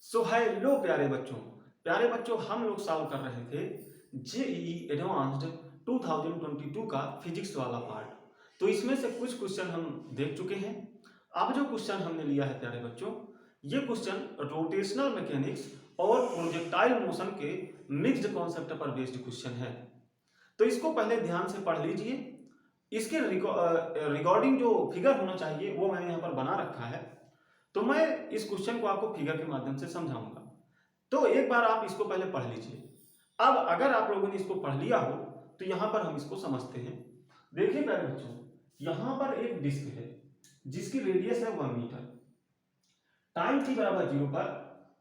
So hello प्यारे बच्चों हम लोग सॉल्व कर रहे थे जेईई एडवांस्ड 2022 का फिजिक्स वाला पार्ट। तो इसमें से कुछ क्वेश्चन हम देख चुके हैं। अब जो क्वेश्चन हमने लिया है प्यारे बच्चों, ये क्वेश्चन रोटेशनल मैकेनिक्स और प्रोजेक्टाइल मोशन के मिक्स्ड कॉन्सेप्ट पर बेस्ड क्वेश्चन है। तो इसको पहले ध्यान से पढ़ लीजिए। इसके रिकॉर्डिंग जो फिगर होना चाहिए वो मैंने यहाँ पर बना रखा है। तो मैं इस क्वेश्चन को आपको फिगर के माध्यम से समझाऊंगा। तो एक बार आप इसको पहले पढ़ लीजिए। अब अगर आप लोगों ने इसको पढ़ लिया हो तो यहां पर हम इसको समझते हैं। देखिए प्यारे बच्चों, यहां पर एक डिस्क है जिसकी रेडियस है 1 मीटर। टाइम t बराबर 0 पर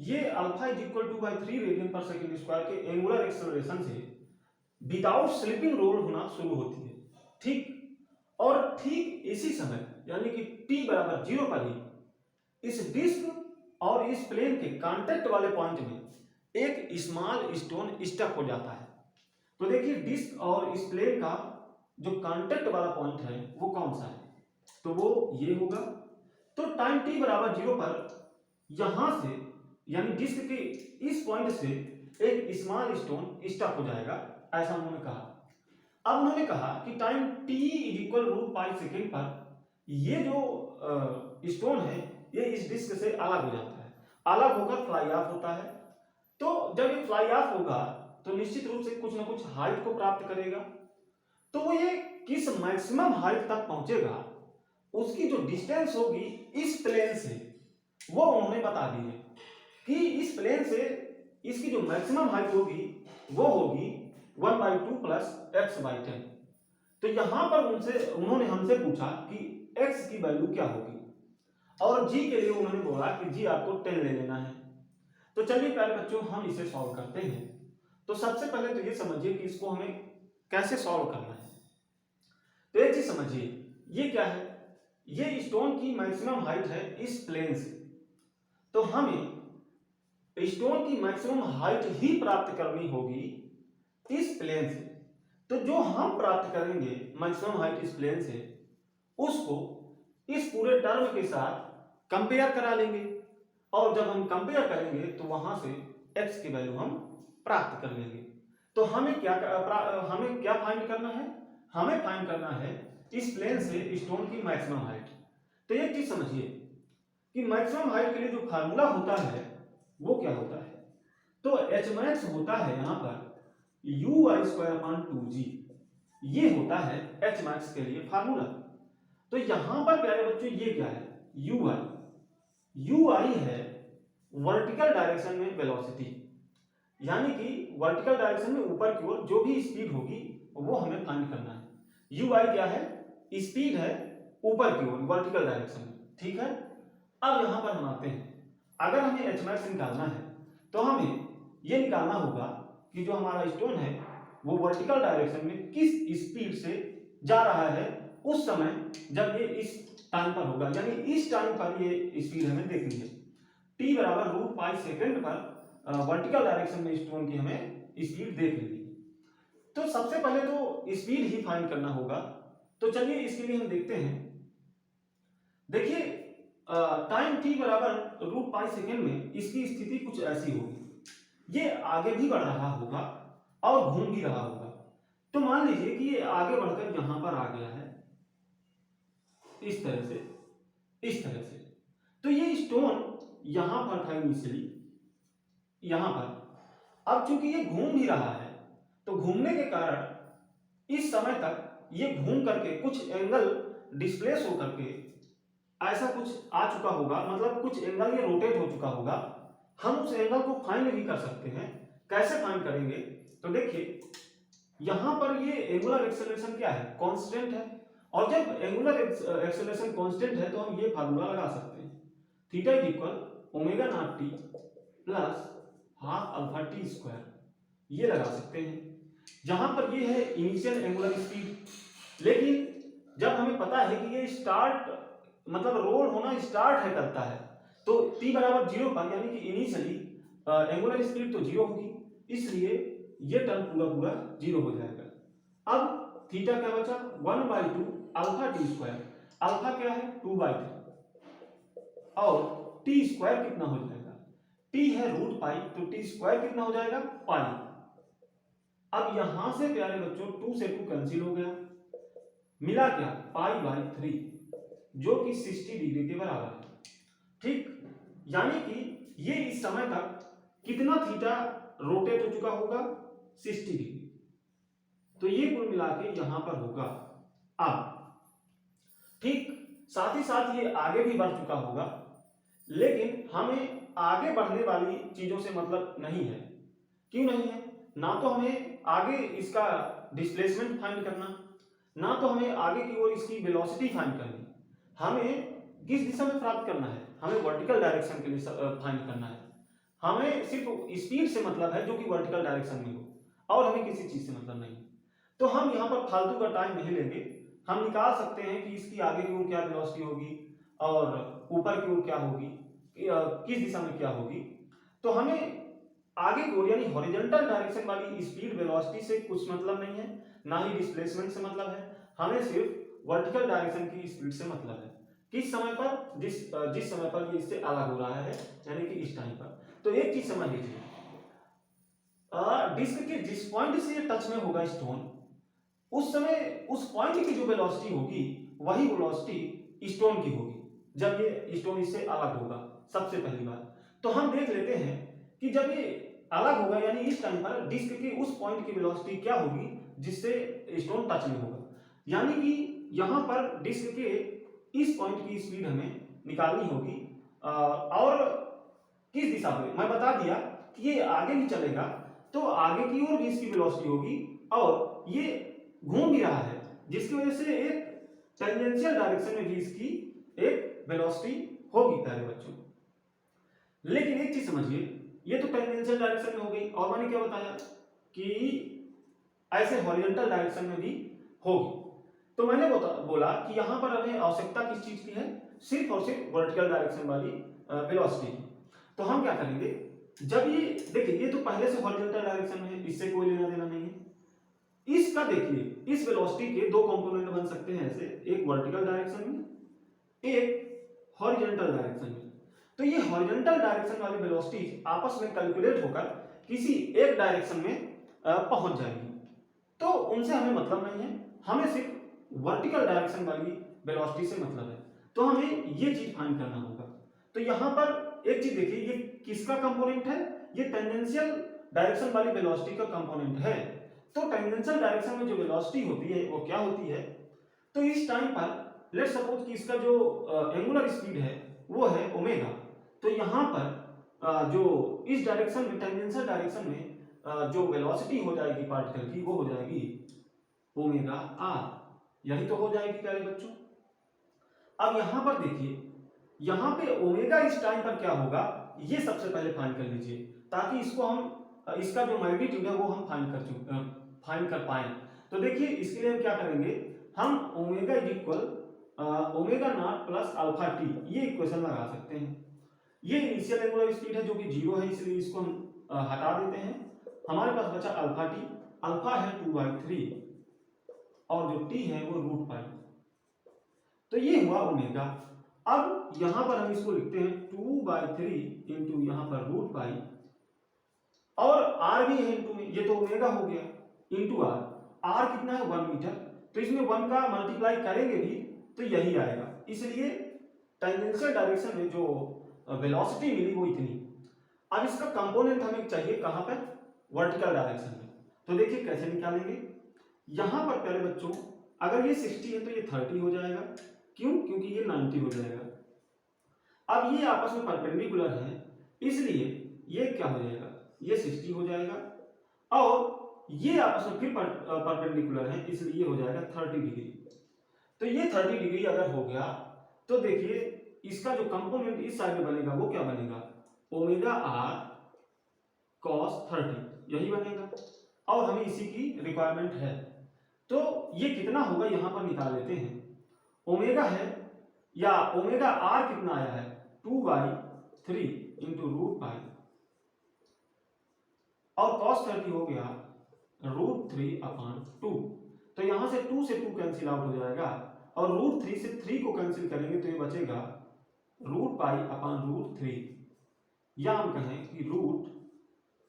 ये alpha is equal two by 3 radian पर सेकेंड स्क्वायर के एंगुलर एक्सेलरेशन से विदाउट स्लिपिंग रोल होना शुरू होती है। ठीक, और ठीक इसी समय यानी कि t बराबर 0 पर ही इस डिस्क और इस प्लेन के कांटेक्ट वाले पॉइंट में एक स्मॉल स्टोन स्टक हो जाता है। तो देखिए डिस्क और इस प्लेन का जो कांटेक्ट वाला पॉइंट है वो कौन सा है, तो वो ये होगा। तो टाइम t बराबर 0 पर यहां से यानी डिस्क के इस पॉइंट से एक स्मॉल स्टोन स्टक हो जाएगा, ऐसा उन्होंने कहा। अब उन्होंने कहा कि time t is equal root pi second पर ये जो स्टोन है ये इस डिस्क से अलग हो जाता है, अलग होकर फ्लाई ऑफ होता है। तो जब ये फ्लाई ऑफ होगा तो निश्चित रूप से कुछ ना कुछ हाइट को प्राप्त करेगा। तो वो ये किस मैक्सिमम हाइट तक पहुंचेगा उसकी जो डिस्टेंस होगी इस प्लेन से वो उन्होंने बता दी है कि इस प्लेन से इसकी जो मैक्सिमम हाइट होगी वो होगी 1/2 प्लस x/10। तो यहां पर उन्होंने हमसे पूछा कि x की वैल्यू क्या होगी और g के लिए उन्होंने बोला कि g आपको 10 ले लेना है। तो चलिए प्यारे बच्चों हम इसे सॉल्व करते हैं। तो सबसे पहले तो ये समझिए कि इसको हमें कैसे सॉल्व करना है। तो एक चीज समझिए, ये क्या है, ये स्टोन की मैक्सिमम हाइट है इस प्लेन से। तो हमें स्टोन की मैक्सिमम हाइट ही प्राप्त करनी होगी इस प्लेन से। तो जो हम प्राप्त करेंगे मैक्सिमम हाइट इस प्लेन से उसको इस पूरे टर्म के साथ कंपेयर करा लेंगे और जब हम कंपेयर करेंगे तो वहां से x की वैल्यू हम प्राप्त कर लेंगे। तो हमें क्या फाइंड करना है, हमें फाइंड करना है इस प्लेन से स्टोन की मैक्सिमम हाइट। तो एक चीज समझिए कि मैक्सिमम हाइट के लिए जो फार्मूला होता है वो क्या होता है, तो एच मैक्स होता है यहां पर u/2g, ये होता है एच मैक्स के लिए फार्मूला। तो यहां पर प्यारे बच्चों ये क्या है, ui है वर्टिकल डायरेक्शन में वेलोसिटी, यानी कि वर्टिकल डायरेक्शन में ऊपर की ओर जो भी स्पीड होगी वो हमें फाइंड करना है। ui क्या है, स्पीड है ऊपर की ओर वर्टिकल डायरेक्शन में। ठीक है, अब यहां पर हम आते हैं, अगर हमें एच मैक्स निकालना है तो हमें यह निकालना होगा कि जो हमारा स्टोन है वो वर्टिकल डायरेक्शन में किस स्पीड से जा रहा है उस समय जब ये इस टाइम पर होगा, यानी इस टाइम पर ये स्पीड हमें देखनी है। t बराबर रूट पाई सेकेंड पर वर्टिकल डायरेक्शन में स्टोन की हमें स्पीड देख लेनी है। तो सबसे पहले तो स्पीड ही फाइंड करना होगा। तो चलिए इसके लिए हम देखते हैं। देखिए टाइम t बराबर रूट पाई सेकेंड में इसकी स्थिति कुछ ऐसी होगी, ये आगे भी बढ़ रहा होगा और घूम भी रहा होगा। तो मान लीजिए कि ये आगे बढ़कर यहां पर आ गया है इस तरह से, इस तरह से। तो ये स्टोन यहां पर था इनिशियली, यहां पर। अब चूंकि ये घूम भी रहा है तो घूमने के कारण इस समय तक ये घूम करके कुछ एंगल डिस्प्लेस होकर के ऐसा कुछ आ चुका होगा, मतलब कुछ एंगल ये रोटेट हो चुका होगा। हम उस एंगल को फाइंड भी कर सकते हैं। कैसे फाइंड करेंगे, तो देखिए यहां पर ये एंगुलर एक्सेलरेशन क्या है, कांस्टेंट है। और जब एंगुलर एक्सेलरेशन कांस्टेंट है तो हम ये फार्मूला लगा सकते हैं, theta is equal omega naught T plus half alpha T square, ये लगा सकते हैं। जहां पर ये है इनिशियल एंगुलर स्पीड, लेकिन जब हमें पता है कि ये स्टार्ट मतलब रोल होना स्टार्ट है करता है तो t बराबर 0 पर यानी कि इनिशियली एंगुलर स्पीड तो 0 होगी, इसलिए ये टर्म पूरा पूरा 0 हो जाएगा। अब थीटा क्या बचा, 1/2 अल्फा टी स्क्वायर, अल्फा क्या है 2/3 और टी स्क्वायर कितना हो जाएगा, t है रूट पाई, तो टी स्क्वायर कितना हो जाएगा पाई। अब यहां से प्यारे बच्चों 2 से 2 कैंसिल हो गया, मिला क्या पाई बाई 3, जो कि 60 डिग्री के बराबर है। ठीक, यानी कि ये इस समय तक कितना थीटा रोटेट हो चुका होगा 60 डिग्री। तो ये कुल मिला के यहां पर होगा। अब ठीक साथ ही साथ ये आगे भी बढ़ चुका होगा, लेकिन हमें आगे बढ़ने वाली चीजों से मतलब नहीं है। क्यों नहीं है? ना तो हमें आगे इसका डिस्प्लेसमेंट फाइंड करना, ना तो हमें आगे की ओर इसकी वेलोसिटी फाइंड करनी। हमें किस दिशा में प्राप्त करना है? हमें वर्टिकल डायरेक्शन के लिए फाइंड करना है। हमें सिर्फ स्पीड से मतलब है जो कि वर्टिकल डायरेक्शन में हो, और हमें किसी चीज से मतलब नहीं। तो हम यहाँ पर फालतू का टाइम नहीं लेंगे, हम निकाल सकते हैं कि इसकी आगे की ओर क्या वेलोसिटी होगी और ऊपर की ओर क्या होगी, किस दिशा में क्या होगी। तो हमें आगे की ओर यानी हॉरिजॉन्टल डायरेक्शन वाली स्पीड वेलोसिटी से कुछ मतलब नहीं है, ना ही डिस्प्लेसमेंट से मतलब है। हमें सिर्फ वर्टिकल डायरेक्शन की स्पीड से मतलब है। किस समय पर? जिस समय पर ये इससे अलग हो रहा है, यानी कि इस टाइम पर। तो एक चीज समझ लीजिए, डिस्क के जिस पॉइंट से ये टच में होगा स्टोन, उस समय उस पॉइंट की जो वेलोसिटी होगी वही वेलोसिटी स्टोन की होगी जब ये स्टोन इससे अलग होगा। सबसे पहली बात तो हम देख लेते हैं कि जब ये अलग होगा यानी इस टाइम पर डिस्क के उस पॉइंट की वेलोसिटी क्या होगी जिससे स्टोन टच में होगा। यानी कि यहां पर डिस्क के इस पॉइंट की स्पीड हमें निकालनी होगी, और किस दिशा में मैं बता दिया कि ये आगे भी चलेगा तो आगे की ओर भी इसकी वेलोसिटी होगी, और ये घूम भी रहा है जिसकी वजह से एक टेंजेंशियल डायरेक्शन में भी इसकी एक वेलोसिटी होगी प्यारे बच्चों। लेकिन एक चीज समझिए, ये तो टेंजेंशियल डायरेक्शन में हो गई, और मैंने क्या बताया कि ऐसे हॉरिजॉन्टल डायरेक्शन में भी होगी। तो मैंने बोला कि यहां पर हमें आवश्यकता किस चीज की है? सिर्फ और सिर्फ वर्टिकल डायरेक्शन वाली वेलोसिटी की। तो हम क्या करेंगे, जब ये देखिए ये तो पहले से हॉरिजॉन्टल डायरेक्शन में है, इससे कोई लेना देना नहीं है। इसका देखिए इस वेलोसिटी के दो कंपोनेंट बन सकते हैं ऐसे, एक वर्टिकल डायरेक्शन में, एक हॉरिजॉन्टल डायरेक्शन में। तो ये हॉरिजॉन्टल डायरेक्शन वाली वेलोसिटी आपस में कैलकुलेट होकर किसी एक डायरेक्शन में पहुंच जाएगी। तो उनसे हमें मतलब नहीं है, हमें सिर्फ वर्टिकल डायरेक्शन वाली वेलोसिटी से मतलब है। तो हमें ये चीज फाइंड करना होगा। तो यहां पर एक चीज देखिए, ये किसका कंपोनेंट है? ये टेंजेंशियल डायरेक्शन वाली वेलोसिटी का कंपोनेंट है। तो टेंजेंशियल डायरेक्शन में जो वेलोसिटी होती है वो क्या होती है? तो इस टाइम पर लेट सपोज कि इसका जो एंगुलर स्पीड है वो है ओमेगा। तो यहां पर जो इस डायरेक्शन में टेंजेंशियल डायरेक्शन में जो वेलोसिटी हो जाएगी पार्टिकल की वो हो जाएगी ओमेगा आर। यही तो हो जाएगी प्यारे बच्चों। अब यहां पर देखिए, यहां पे ओमेगा इस टाइम पर क्या होगा ये सबसे पहले फाइंड कर लीजिए, ताकि इसको हम इसका जो मैग्नीट्यूड है वो हम फाइंड कर पाए। तो देखिए इसके लिए हम क्या करेंगे, हम omega is equal omega naught plus alpha T ये इक्वेशन लगा सकते हैं। ये इनिशियल एंगुलर स्पीड है जो कि 0 है, इसलिए इसको हम हटा देते हैं। हमारे पास बचा अल्फा टी, अल्फा है 2/3 और जो टी है वो रूट पाई। तो ये हुआ ओमेगा। अब यहां पर हम इसको लिखते हैं 2/3 इंटू यहां पर रूट पाई, और आर भी है इंटू में, ये तो ओमेगा हो गया इंटू आर। आर कितना है 1 मीटर, तो इसमें 1 का मल्टीप्लाई करेंगे भी तो यही आएगा। इसलिए टेंजेंशियल डायरेक्शन में जो वेलोसिटी मिली वो इतनी। अब इसका कंपोनेंट हमें चाहिए कहां पर? वर्टिकल डायरेक्शन में। तो देखिए कैसे निकालेंगे। यहां पर पहले बच्चों अगर ये 60 है तो ये 30 हो जाएगा। क्यों? क्योंकि ये 90 हो जाएगा। अब ये आपस में परपेंडिकुलर है, इसलिए ये क्या हो जाएगा, ये 60 हो जाएगा, और ये आपस में फिर परपेंडिकुलर है, इसलिए ये हो जाएगा 30 डिग्री। तो ये 30 डिग्री अगर हो गया तो देखिए इसका जो कंपोनेंट इस साइड में बनेगा वो क्या बनेगा, ओमेगा आर कॉस 30 यही बनेगा, और हमें इसी की रिक्वायरमेंट है। तो ये कितना होगा यहां पर निकाल लेते हैं। ओमेगा है या ओमेगा आर कितना आया है 2/3 इंटू रूट पाई, और cos 30 हो गया √3/2। तो यहां से 2 से 2 कैंसिल आउट हो जाएगा, और √3 से 3 को कैंसिल करेंगे तो ये बचेगा रूट पाई अपॉन √3। या हम कहें कि रूट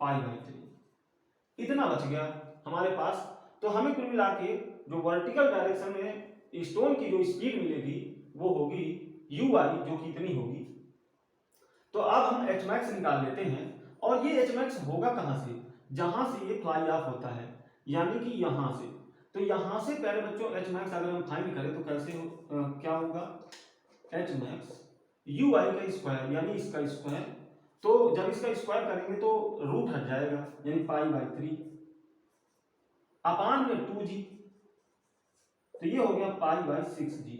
पाई बाई 3, इतना बच गया हमारे पास। तो हमें कुल मिला के जो वर्टिकल डायरेक्शन में स्टोन की जो स्पीड मिलेगी वो होगी यू आई, जो कि इतनी होगी। तो अब हम एच मैक्स निकाल लेते हैं, और ये एच मैक्स होगा कहाँ से, जहां से ये फ्लाई ऑफ होता है, यानी कि यहां से। तो यहां से प्यारे बच्चों एच मैक्स अगर हम फाइंड करें तो कैसे क्या होगा, एच मैक्स यू आई का स्क्वायर यानी इसका स्क्वायर। तो जब इसका स्क्वायर करेंगे तो रूट हट जाएगा, यानी पाई बाई 3 अपान में 2g, तो ये हो गया पाई बाई 6g,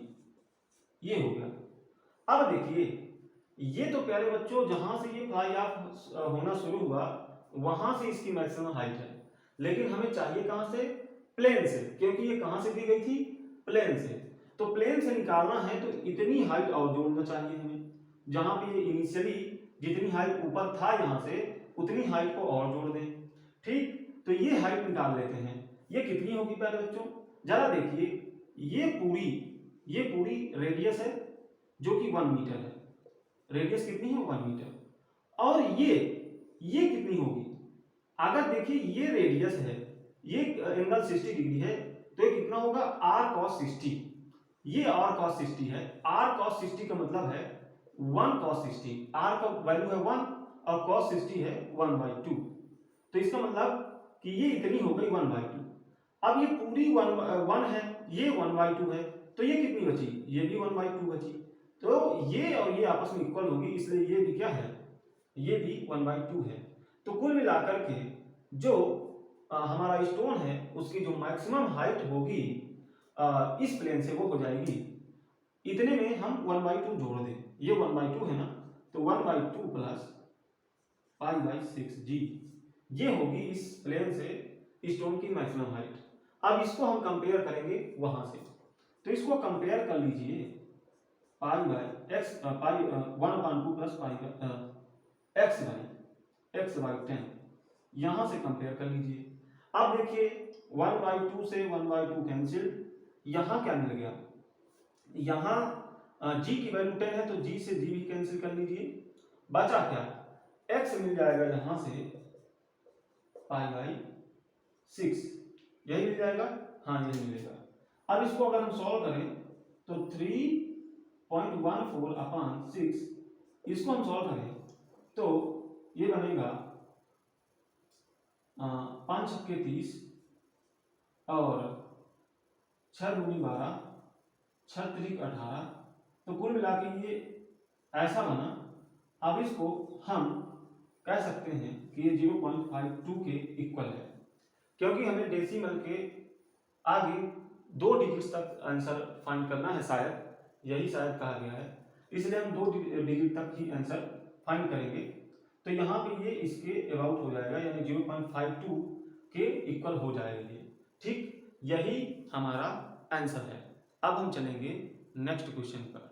ये हो गया। अब देखिए ये तो प्यारे बच्चों जहां से ये फ्लाई ऑफ होना शुरू हुआ वहां से इसकी मैक्सिमम हाइट है, लेकिन हमें चाहिए कहां से, प्लेन से, क्योंकि ये कहां से दी गई थी, प्लेन से। तो प्लेन से निकालना है तो इतनी हाइट और जोड़ना चाहिए हमें, जहां पे ये इनिशियली जितनी हाइट ऊपर था यहां से उतनी हाइट को और जोड़ दें। ठीक, तो ये हाइट निकाल लेते हैं, ये कितनी होगी प्यारे बच्चों, जरा देखिए, ये पूरी रेडियस है जो कि 1 मीटर है, रेडियस कितनी है 1 मीटर, और ये कितनी होगी, अगर देखिए ये रेडियस है, ये एंगल 60 डिग्री है, तो ये कितना होगा r cos 60, ये r cos 60 है, r cos 60 का मतलब है 1 cos 60, r का वैल्यू है 1 और cos 60 है 1/2, तो इसका मतलब कि ये इतनी हो गई 1/2। अब ये पूरी 1 है, ये 1/2 है, तो ये कितनी बची, ये भी 1/2 बची, तो ये और ये आपस में इक्वल होगी, इसलिए ये भी क्या है, ये भी 1/2 है। तो कुल मिलाकर के जो हमारा स्टोन है उसकी जो मैक्सिमम हाइट होगी इस प्लेन से वो हो जाएगी, इतने में हम 1/2 जोड़ दें, ये 1/2 है ना, तो 1/2 प्लस पाई बाई 6g, ये होगी इस प्लेन से स्टोन की मैक्सिमम हाइट। अब इसको हम कंपेयर करेंगे वहां से, तो इसको कंपेयर कर लीजिए, pi by x pi 1/2 plus pi x by 10, यहां से कंपेयर कर लीजिए। अब देखिए 1/2 से 1/2 कैंसिल, यहां क्या मिल गया, यहां g की वैल्यू 10 है तो g से g भी कैंसिल कर लीजिए, बचा क्या, x मिल जाएगा यहां से पाई बाई 6, यही मिल जाएगा, हाँ यही मिलेगा। अब इसको अगर हम सॉल्व करें तो 3.14 अपान 6, इसको हम सॉल्व करें तो ये बनेगा 5 छक्के 30 और 6 दूनी 12, 6 त्रिक 18, तो कुल मिला के ये ऐसा बना। अब इसको हम कह सकते हैं कि ये 0.52 के इक्वल है, क्योंकि हमें डेसिमल के आगे 2 डिजिट्स तक आंसर फाइंड करना है, शायद यही शायद कहा गया है, इसलिए हम 2 डिजिट तक ही आंसर फाइंड करेंगे। तो यहाँ पे ये इसके अबाउट हो जाएगा, यानी 0.52 के इक्वल हो जाएगा ये। ठीक, यही हमारा आंसर है। अब हम चलेंगे नेक्स्ट क्वेश्चन पर।